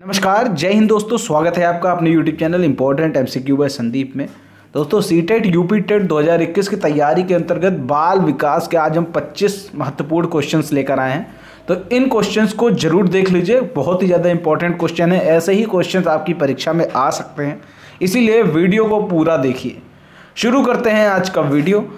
नमस्कार, जय हिंद दोस्तों। स्वागत है आपका अपने YouTube channel important MCQ by Sandeep में। दोस्तों सीटेट यूपी टेट 2021 की तैयारी के अंतर्गत बाल विकास के आज हम 25 महत्वपूर्ण क्वेश्चंस लेकर आए हैं। तो इन क्वेश्चंस को जरूर देख लीजिए, बहुत ही ज़्यादा इंपॉर्टेंट क्वेश्चन है। ऐसे ही क्वेश्चंस आपकी परीक्षा में आ सकते हैं, इसीलिए वीडियो को पूरा देखिए। शुरू करते हैं आज का वीडियो।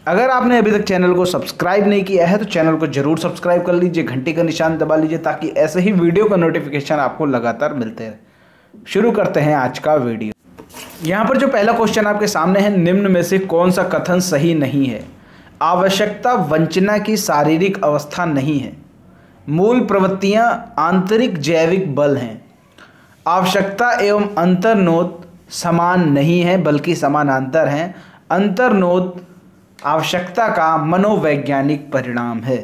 अगर आपने अभी तक चैनल को सब्सक्राइब नहीं किया है तो चैनल को जरूर सब्सक्राइब कर लीजिए, घंटी का निशान दबा लीजिए ताकि ऐसे ही वीडियो का नोटिफिकेशन आपको लगातार मिलते रहे। शुरू करते हैं आज का वीडियो। यहाँ पर जो पहला क्वेश्चन आपके सामने है, निम्न में से कौन सा कथन सही नहीं है? आवश्यकता वंचना की शारीरिक अवस्था नहीं है। मूल प्रवृत्तियाँ आंतरिक जैविक बल हैं। आवश्यकता एवं अंतर्नोद समान नहीं है बल्कि समानांतर हैं। अंतर्नोद आवश्यकता का मनोवैज्ञानिक परिणाम है।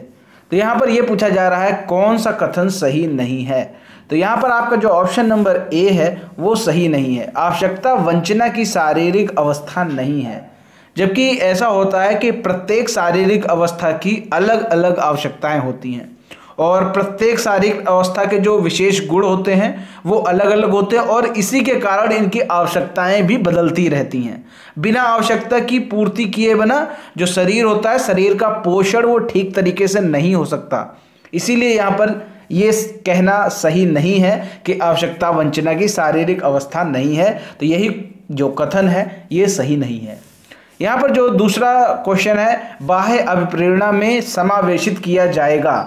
तो यहाँ पर यह पूछा जा रहा है कौन सा कथन सही नहीं है। तो यहाँ पर आपका जो ऑप्शन नंबर ए है वो सही नहीं है। आवश्यकता वंचना की शारीरिक अवस्था नहीं है, जबकि ऐसा होता है कि प्रत्येक शारीरिक अवस्था की अलग अलग आवश्यकताएं होती हैं और प्रत्येक शारीरिक अवस्था के जो विशेष गुण होते हैं वो अलग अलग होते हैं और इसी के कारण इनकी आवश्यकताएं भी बदलती रहती हैं। बिना आवश्यकता की पूर्ति किए बिना जो शरीर होता है, शरीर का पोषण वो ठीक तरीके से नहीं हो सकता। इसीलिए यहाँ पर ये कहना सही नहीं है कि आवश्यकता वंचना की शारीरिक अवस्था नहीं है। तो यही जो कथन है ये सही नहीं है। यहाँ पर जो दूसरा क्वेश्चन है, बाह्य अभिप्रेरणा में समावेशित किया जाएगा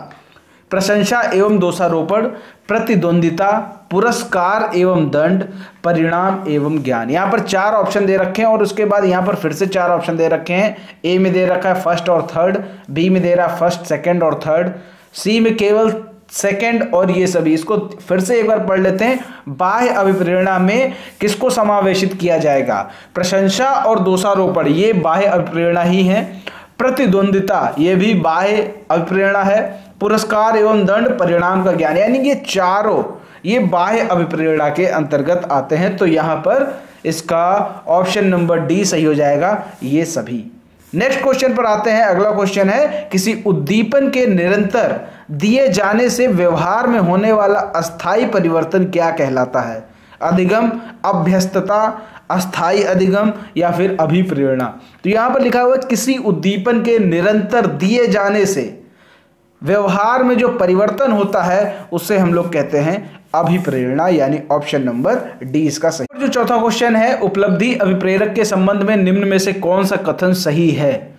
प्रशंसा एवं दोषारोपण, प्रतिद्वंदिता, पुरस्कार एवं दंड, परिणाम एवं ज्ञान। यहाँ पर 4 ऑप्शन दे रखे हैं और उसके बाद यहाँ पर फिर से 4 ऑप्शन दे रखे हैं। ए में दे रखा है फर्स्ट और थर्ड, बी में दे रहा है फर्स्ट सेकंड और थर्ड, सी में केवल सेकंड और ये सभी। इसको फिर से एक बार पढ़ लेते हैं। बाह्य अभिप्रेरणा में किसको समावेशित किया जाएगा? प्रशंसा और दोषारोपण ये बाह्य अभिप्रेरणा ही है। प्रतिद्वंदिता ये भी बाह्य अभिप्रेरणा है। पुरस्कार एवं दंड, परिणाम का ज्ञान, यानी ये चारों ये बाह्य अभिप्रेरणा के अंतर्गत आते हैं। तो यहाँ पर इसका ऑप्शन नंबर डी सही हो जाएगा, ये सभी। नेक्स्ट क्वेश्चन पर आते हैं। अगला क्वेश्चन है, किसी उद्दीपन के निरंतर दिए जाने से व्यवहार में होने वाला अस्थायी परिवर्तन क्या कहलाता है? अधिगम, अभ्यस्तता, अस्थायी अधिगम या फिर अभिप्रेरणा। तो यहाँ पर लिखा हुआ है किसी उद्दीपन के निरंतर दिए जाने से व्यवहार में जो परिवर्तन होता है उसे हम लोग कहते हैं अभिप्रेरणा, यानी ऑप्शन नंबर डी इसका सही। जो चौथा क्वेश्चन है, उपलब्धि अभिप्रेरक के संबंध में निम्न में से कौन सा कथन सही है?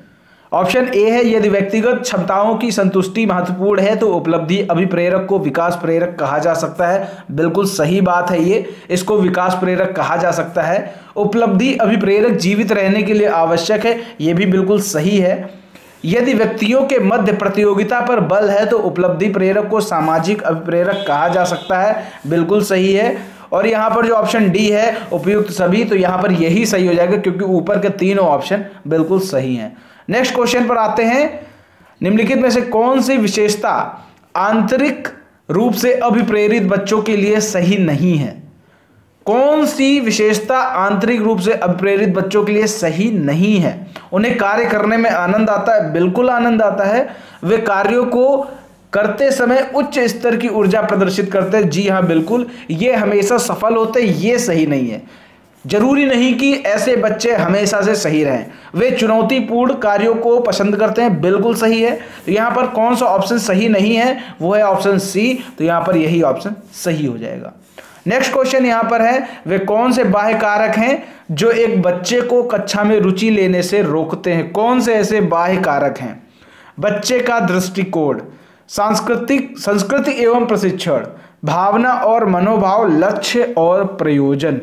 ऑप्शन ए है, यदि व्यक्तिगत क्षमताओं की संतुष्टि महत्वपूर्ण है तो उपलब्धि अभिप्रेरक को विकास प्रेरक कहा जा सकता है। बिल्कुल सही बात है, ये इसको विकास प्रेरक कहा जा सकता है। उपलब्धि अभिप्रेरक जीवित रहने के लिए आवश्यक है, ये भी बिल्कुल सही है। यदि व्यक्तियों के मध्य प्रतियोगिता पर बल है तो उपलब्धि प्रेरक को सामाजिक अभिप्रेरक कहा जा सकता है, बिल्कुल सही है। और यहाँ पर जो ऑप्शन डी है उपयुक्त सभी, तो यहाँ पर यही सही हो जाएगा क्योंकि ऊपर के तीनों ऑप्शन बिल्कुल सही हैं। नेक्स्ट क्वेश्चन पर आते हैं। निम्नलिखित में से कौन सी विशेषता आंतरिक रूप से अभिप्रेरित बच्चों के लिए सही नहीं है? कौन सी विशेषता आंतरिक रूप से अभिप्रेरित बच्चों के लिए सही नहीं है? उन्हें कार्य करने में आनंद आता है, बिल्कुल आनंद आता है। वे कार्यों को करते समय उच्च स्तर की ऊर्जा प्रदर्शित करते हैं, जी हाँ बिल्कुल। ये हमेशा सफल होते हैं, ये सही नहीं है। जरूरी नहीं कि ऐसे बच्चे हमेशा से सही रहें। वे चुनौतीपूर्ण कार्यों को पसंद करते हैं, बिल्कुल सही है। तो यहाँ पर कौन सा ऑप्शन सही नहीं है? वो है ऑप्शन सी। तो यहाँ पर यही ऑप्शन सही हो जाएगा। नेक्स्ट क्वेश्चन यहाँ पर है, वे कौन से बाह्य कारक हैं जो एक बच्चे को कक्षा में रुचि लेने से रोकते हैं? कौन से ऐसे बाह्य कारक हैं? बच्चे का दृष्टिकोण, संस्कृति एवं प्रशिक्षण, भावना और मनोभाव, लक्ष्य और प्रयोजन।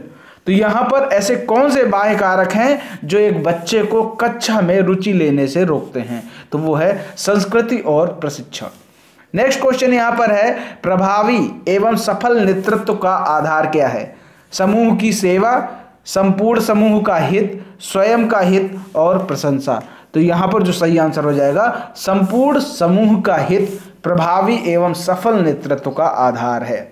तो यहाँ पर ऐसे कौन से बाह्य कारक हैं जो एक बच्चे को कक्षा में रुचि लेने से रोकते हैं? तो वो है संस्कृति और प्रशिक्षण। नेक्स्ट क्वेश्चन यहाँ पर है, प्रभावी एवं सफल नेतृत्व का आधार क्या है? समूह की सेवा, संपूर्ण समूह का हित, स्वयं का हित और प्रशंसा। तो यहाँ पर जो सही आंसर हो जाएगा, संपूर्ण समूह का हित प्रभावी एवं सफल नेतृत्व का आधार है।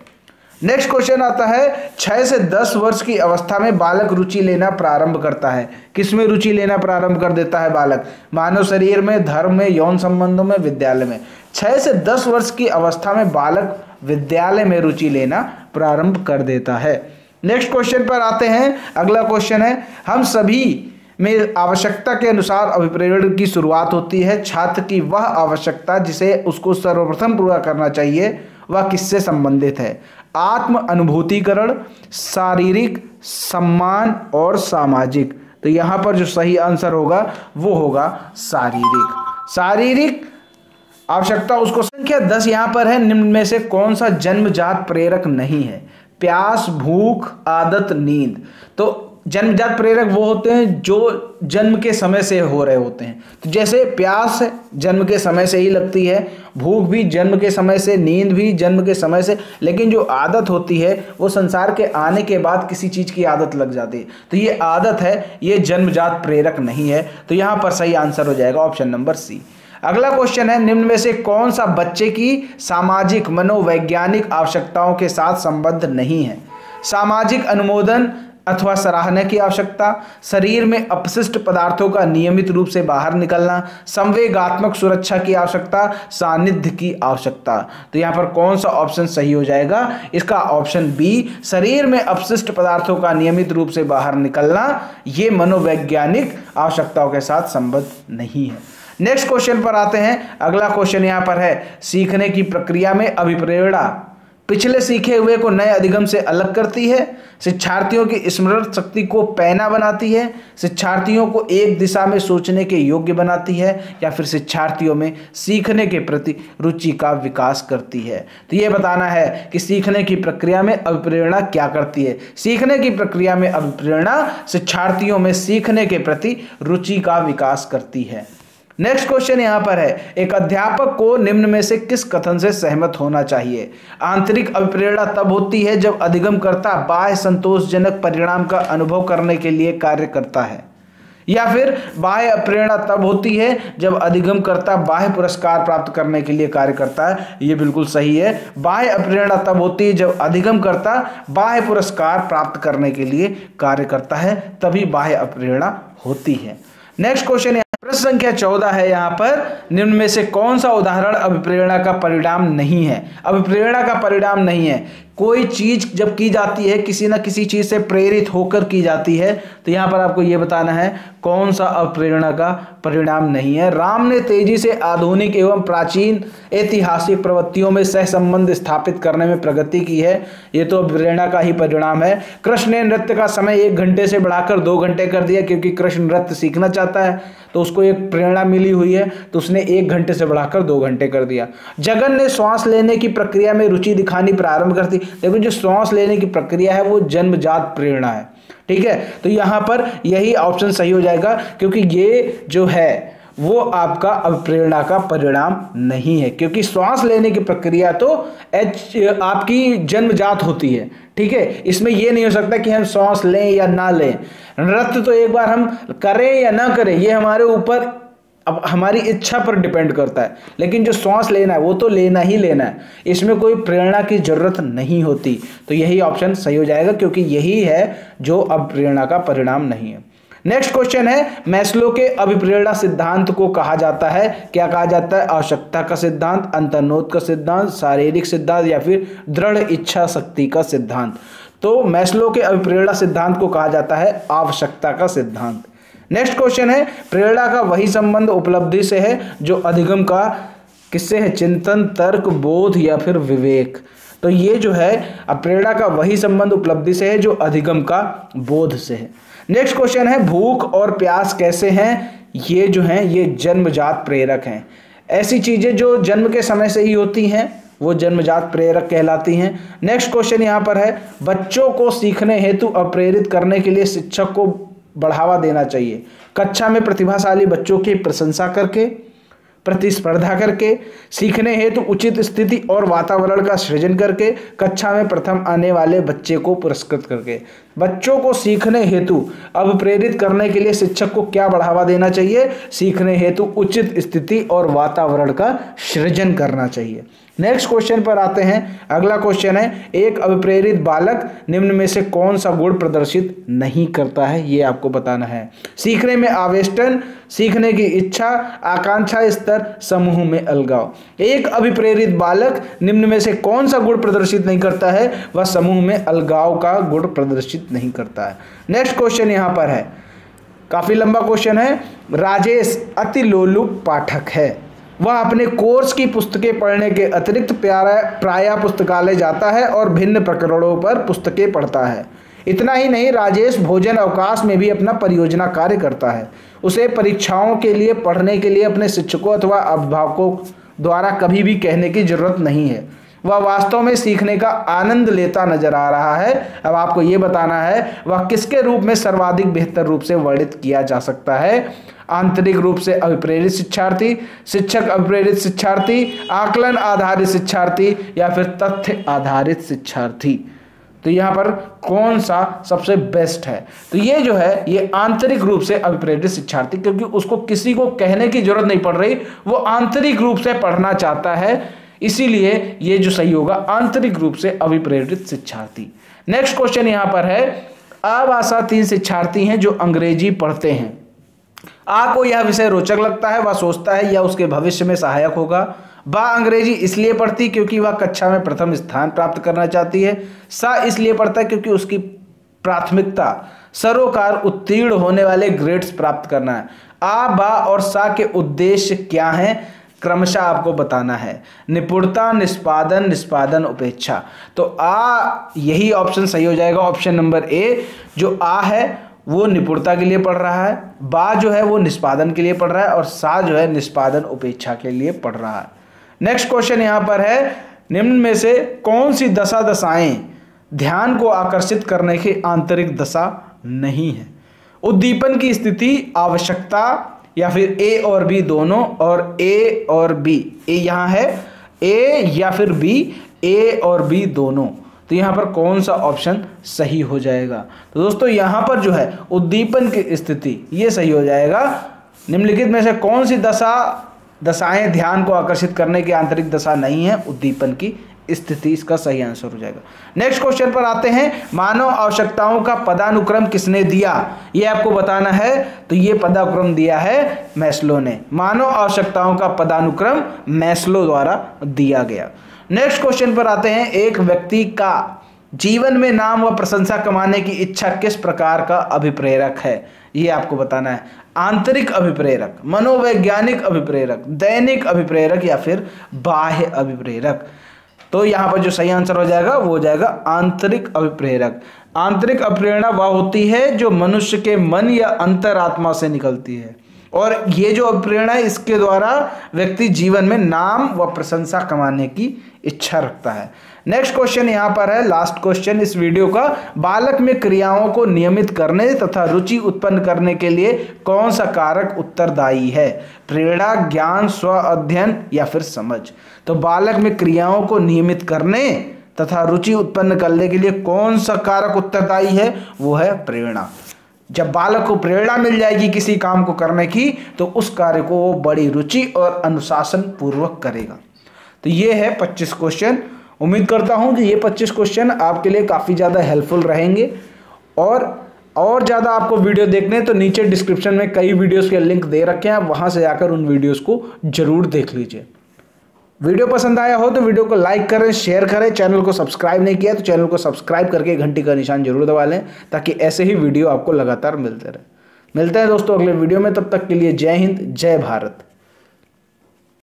नेक्स्ट क्वेश्चन आता है, 6 से 10 वर्ष की अवस्था में बालक रुचि लेना प्रारंभ करता है। किसमें रुचि लेना प्रारंभ कर देता है बालक? मानव शरीर में, धर्म में, यौन संबंधों में, विद्यालय में। 6 से 10 वर्ष की अवस्था में बालक विद्यालय में रुचि लेना प्रारंभ कर देता है। नेक्स्ट क्वेश्चन पर आते हैं। अगला क्वेश्चन है, हम सभी में आवश्यकता के अनुसार अभिप्रेरण की शुरुआत होती है। छात्र की वह आवश्यकता जिसे उसको सर्वप्रथम पूरा करना चाहिए वह किससे संबंधित है? आत्म अनुभूतिकरण, शारीरिक, सम्मान और सामाजिक। तो यहाँ पर जो सही आंसर होगा वो होगा शारीरिक। शारीरिक आवश्यकता उसको। संख्या 10 यहाँ पर है, निम्न में से कौन सा जन्मजात प्रेरक नहीं है? प्यास, भूख, आदत, नींद। तो जन्मजात प्रेरक वो होते हैं जो जन्म के समय से हो रहे होते हैं। तो जैसे प्यास जन्म के समय से ही लगती है, भूख भी जन्म के समय से, नींद भी जन्म के समय से, लेकिन जो आदत होती है वो संसार के आने के बाद किसी चीज़ की आदत लग जाती है। तो ये आदत है, ये जन्मजात प्रेरक नहीं है। तो यहाँ पर सही आंसर हो जाएगा ऑप्शन नंबर सी। अगला क्वेश्चन है, निम्न में से कौन सा बच्चे की सामाजिक मनोवैज्ञानिक आवश्यकताओं के साथ संबद्ध नहीं है? सामाजिक अनुमोदन अथवा सराहना की आवश्यकता, शरीर में अपशिष्ट पदार्थों का नियमित रूप से बाहर निकलना, संवेगात्मक सुरक्षा की आवश्यकता, सानिध्य की आवश्यकता। तो यहाँ पर कौन सा ऑप्शन सही हो जाएगा? इसका ऑप्शन बी, शरीर में अपशिष्ट पदार्थों का नियमित रूप से बाहर निकलना, ये मनोवैज्ञानिक आवश्यकताओं के साथ संबद्ध नहीं है। नेक्स्ट क्वेश्चन पर आते हैं। अगला क्वेश्चन यहाँ पर है, सीखने की प्रक्रिया में अभिप्रेरणा पिछले सीखे हुए को नए अधिगम से अलग करती है, शिक्षार्थियों की स्मरण शक्ति को पैना बनाती है, शिक्षार्थियों को एक दिशा में सोचने के योग्य बनाती है, या फिर शिक्षार्थियों में सीखने के प्रति रुचि का विकास करती है। तो ये बताना है कि सीखने की प्रक्रिया में अभिप्रेरणा क्या करती है। सीखने की प्रक्रिया में अभिप्रेरणा शिक्षार्थियों में सीखने के प्रति रुचि का विकास करती है। नेक्स्ट क्वेश्चन यहाँ पर है, एक अध्यापक को निम्न में से किस कथन से सहमत होना चाहिए? आंतरिक अभिप्रेरणा तब होती है जब अधिगमकर्ता बाह्य संतोषजनक परिणाम का अनुभव करने के लिए कार्य करता है, या फिर बाह्य प्रेरणा तब होती है जब अधिगमकर्ता बाह्य पुरस्कार प्राप्त करने के लिए कार्य करता है। ये बिल्कुल सही है। बाह्य प्रेरणा तब होती है जब अधिगमकर्ता बाह्य पुरस्कार प्राप्त करने के लिए कार्य करता है, तभी बाह्य प्रेरणा होती है। नेक्स्ट क्वेश्चन, प्रश्न संख्या 14 है। यहाँ पर निम्न में से कौन सा उदाहरण अभिप्रेरणा का परिणाम नहीं है? अभिप्रेरणा का परिणाम नहीं है। कोई चीज जब की जाती है, किसी न किसी चीज से प्रेरित होकर की जाती है, तो यहाँ पर आपको ये बताना है कौन सा अभिप्रेरणा का परिणाम नहीं है। राम ने तेजी से आधुनिक एवं प्राचीन ऐतिहासिक प्रवृत्तियों में सहसंबंध स्थापित करने में प्रगति की है, ये तो अभिप्रेरणा का ही परिणाम है। कृष्ण ने नृत्य का समय 1 घंटे से बढ़ाकर 2 घंटे कर दिया, क्योंकि कृष्ण नृत्य सीखना चाहता है, तो उसको एक प्रेरणा मिली हुई है, तो उसने 1 घंटे से बढ़ाकर 2 घंटे कर दिया। जगन ने श्वास लेने की प्रक्रिया में रुचि दिखानी प्रारंभ कर दी। देखो, जो श्वास लेने की प्रक्रिया है वो जन्मजात प्रेरणा है, ठीक है। तो यहाँ पर यही ऑप्शन सही हो जाएगा, क्योंकि ये जो है वो आपका अभिप्रेरणा का परिणाम नहीं है, क्योंकि श्वास लेने की प्रक्रिया तो आपकी जन्मजात होती है, ठीक है। इसमें यह नहीं हो सकता कि हम श्वास लें या ना लें। नृत्य तो एक बार हम करें या ना करें, ये हमारे ऊपर, अब हमारी इच्छा पर डिपेंड करता है, लेकिन जो श्वास लेना है वो तो लेना ही लेना है, इसमें कोई प्रेरणा की जरूरत नहीं होती। तो यही ऑप्शन सही हो जाएगा, क्योंकि यही है जो अभिप्रेरणा का परिणाम नहीं है। नेक्स्ट क्वेश्चन है, मैस्लो के अभिप्रेरणा सिद्धांत को कहा जाता है, क्या कहा जाता है? आवश्यकता का सिद्धांत, अंतर्निहित का सिद्धांत, शारीरिक सिद्धांत, या फिर दृढ़ इच्छा शक्ति का सिद्धांत। तो मैस्लो के अभिप्रेरणा सिद्धांत को कहा जाता है आवश्यकता का सिद्धांत। नेक्स्ट क्वेश्चन है, प्रेरणा का वही संबंध उपलब्धि से है जो अधिगम का किससे है? चिंतन, तर्क, बोध या फिर विवेक। तो ये जो है प्रेरणा का वही संबंध उपलब्धि से है जो अधिगम का बोध से है। नेक्स्ट क्वेश्चन है, भूख और प्यास कैसे हैं? ये जो हैं ये जन्मजात प्रेरक हैं। ऐसी चीजें जो जन्म के समय से ही होती हैं वो जन्मजात प्रेरक कहलाती हैं। नेक्स्ट क्वेश्चन यहाँ पर है, बच्चों को सीखने हेतु प्रेरित करने के लिए शिक्षक को बढ़ावा देना चाहिए। कक्षा में प्रतिभाशाली बच्चों की प्रशंसा करके, प्रतिस्पर्धा करके, सीखने हेतु उचित स्थिति और वातावरण का सृजन करके, कक्षा में प्रथम आने वाले बच्चे को पुरस्कृत करके। बच्चों को सीखने हेतु अभिप्रेरित करने के लिए शिक्षक को क्या बढ़ावा देना चाहिए? सीखने हेतु उचित स्थिति और वातावरण का सृजन करना चाहिए। नेक्स्ट क्वेश्चन पर आते हैं। अगला क्वेश्चन है, एक अभिप्रेरित बालक निम्न में से कौन सा गुण प्रदर्शित नहीं करता है? ये आपको बताना है। सीखने में आवेष्टन, सीखने की इच्छा, आकांक्षा स्तर, समूह में अलगाव। एक अभिप्रेरित बालक निम्न में से कौन सा गुण प्रदर्शित नहीं करता है? वह समूह में अलगाव का गुण प्रदर्शित नहीं करता है। नेक्स्ट क्वेश्चन यहाँ पर है, काफी लंबा क्वेश्चन है। राजेश अति लोलुप पाठक है। वह अपने कोर्स की पुस्तकें पढ़ने के अतिरिक्त प्रायः पुस्तकालय जाता है और भिन्न प्रकरणों पर पुस्तकें पढ़ता है। इतना ही नहीं, राजेश भोजन अवकाश में भी अपना परियोजना कार्य करता है। उसे परीक्षाओं के लिए पढ़ने के लिए अपने शिक्षकों अथवा अभिभावकों द्वारा कभी भी कहने की जरूरत नहीं है। वह वास्तव में सीखने का आनंद लेता नजर आ रहा है। अब आपको ये बताना है वह किसके रूप में सर्वाधिक बेहतर रूप से वर्णित किया जा सकता है? आंतरिक रूप से अभिप्रेरित शिक्षार्थी, शिक्षक अभिप्रेरित शिक्षार्थी, आकलन आधारित शिक्षार्थी या फिर तथ्य आधारित शिक्षार्थी। तो यहाँ पर कौन सा सबसे बेस्ट है? तो ये जो है ये आंतरिक रूप से अभिप्रेरित शिक्षार्थी, क्योंकि उसको किसी को कहने की जरूरत नहीं पड़ रही, वो आंतरिक रूप से पढ़ना चाहता है, इसीलिए ये जो सही होगा आंतरिक रूप से अभिप्रेरित शिक्षार्थी। नेक्स्ट क्वेश्चन यहाँ पर है, अभाषा 3 शिक्षार्थी हैं जो अंग्रेजी पढ़ते हैं। आ को यह विषय रोचक लगता है, वह सोचता है यह उसके भविष्य में सहायक होगा। बा अंग्रेजी इसलिए पढ़ती क्योंकि वह कक्षा में प्रथम स्थान प्राप्त करना चाहती है। सा इसलिए पढ़ता है क्योंकि उसकी प्राथमिकता सरोकार उत्तीर्ण होने वाले ग्रेड्स प्राप्त करना है। आ, बा और सा के उद्देश्य क्या हैं? क्रमशः आपको बताना है। निपुणता, निष्पादन, निष्पादन उपेक्षा। तो आ यही ऑप्शन सही हो जाएगा, ऑप्शन नंबर ए। जो आ है वो निपुणता के लिए पढ़ रहा है, बा जो है वो निष्पादन के लिए पढ़ रहा है और सा जो है निष्पादन उपेक्षा के लिए पढ़ रहा है। नेक्स्ट क्वेश्चन यहाँ पर है, निम्न में से कौन सी दशाएं ध्यान को आकर्षित करने की आंतरिक दशा नहीं है? उद्दीपन की स्थिति, आवश्यकता या फिर ए और बी दोनों, और ए और बी। ए यहाँ है ए या फिर बी, ए और बी दोनों। तो यहाँ पर कौन सा ऑप्शन सही हो जाएगा? तो दोस्तों यहाँ पर जो है उद्दीपन की स्थिति ये सही हो जाएगा। निम्नलिखित में से कौन सी दशाएं ध्यान को आकर्षित करने की आंतरिक दशा नहीं है? उद्दीपन की स्थिति इसका सही आंसर हो जाएगा। नेक्स्ट क्वेश्चन पर आते हैं, मानव आवश्यकताओं का पदानुक्रम किसने दिया? ये आपको बताना है। तो ये पदानुक्रम दिया है मैस्लो ने। मानव आवश्यकताओं का पदानुक्रम मैस्लो द्वारा दिया गया। नेक्स्ट क्वेश्चन पर आते हैं, एक व्यक्ति का जीवन में नाम व प्रशंसा कमाने की इच्छा किस प्रकार का अभिप्रेरक है? ये आपको बताना है। आंतरिक अभिप्रेरक, मनोवैज्ञानिक अभिप्रेरक, दैनिक अभिप्रेरक या फिर बाह्य अभिप्रेरक। तो यहाँ पर जो सही आंसर हो जाएगा वो हो जाएगा आंतरिक अभिप्रेरक। आंतरिक अभिप्रेरणा वह होती है जो मनुष्य के मन या अंतरात्मा से निकलती है, और ये जो अभिप्रेरणा है इसके द्वारा व्यक्ति जीवन में नाम व प्रशंसा कमाने की इच्छा रखता है। नेक्स्ट क्वेश्चन यहाँ पर है, लास्ट क्वेश्चन इस वीडियो का, बालक में क्रियाओं को नियमित करने तथा रुचि उत्पन्न करने के लिए कौन सा कारक उत्तरदायी है? प्रेरणा, ज्ञान, स्व अध्ययन या फिर समझ। तो बालक में क्रियाओं को नियमित करने तथा रुचि उत्पन्न करने के लिए कौन सा कारक उत्तरदायी है? वो है प्रेरणा। जब बालक को प्रेरणा मिल जाएगी किसी काम को करने की, तो उस कार्य को वो बड़ी रुचि और अनुशासन पूर्वक करेगा। तो ये है 25 क्वेश्चन। उम्मीद करता हूं कि ये 25 क्वेश्चन आपके लिए काफ़ी ज़्यादा हेल्पफुल रहेंगे। और ज़्यादा आपको वीडियो देखने तो नीचे डिस्क्रिप्शन में कई वीडियोस के लिंक दे रखे हैं, आप वहाँ से जाकर उन वीडियोस को जरूर देख लीजिए। वीडियो पसंद आया हो तो वीडियो को लाइक करें, शेयर करें। चैनल को सब्सक्राइब नहीं किया तो चैनल को सब्सक्राइब करके घंटी का निशान जरूर दबा लें, ताकि ऐसे ही वीडियो आपको लगातार मिलते रहे। मिलते हैं दोस्तों अगले वीडियो में, तब तक के लिए जय हिंद, जय भारत।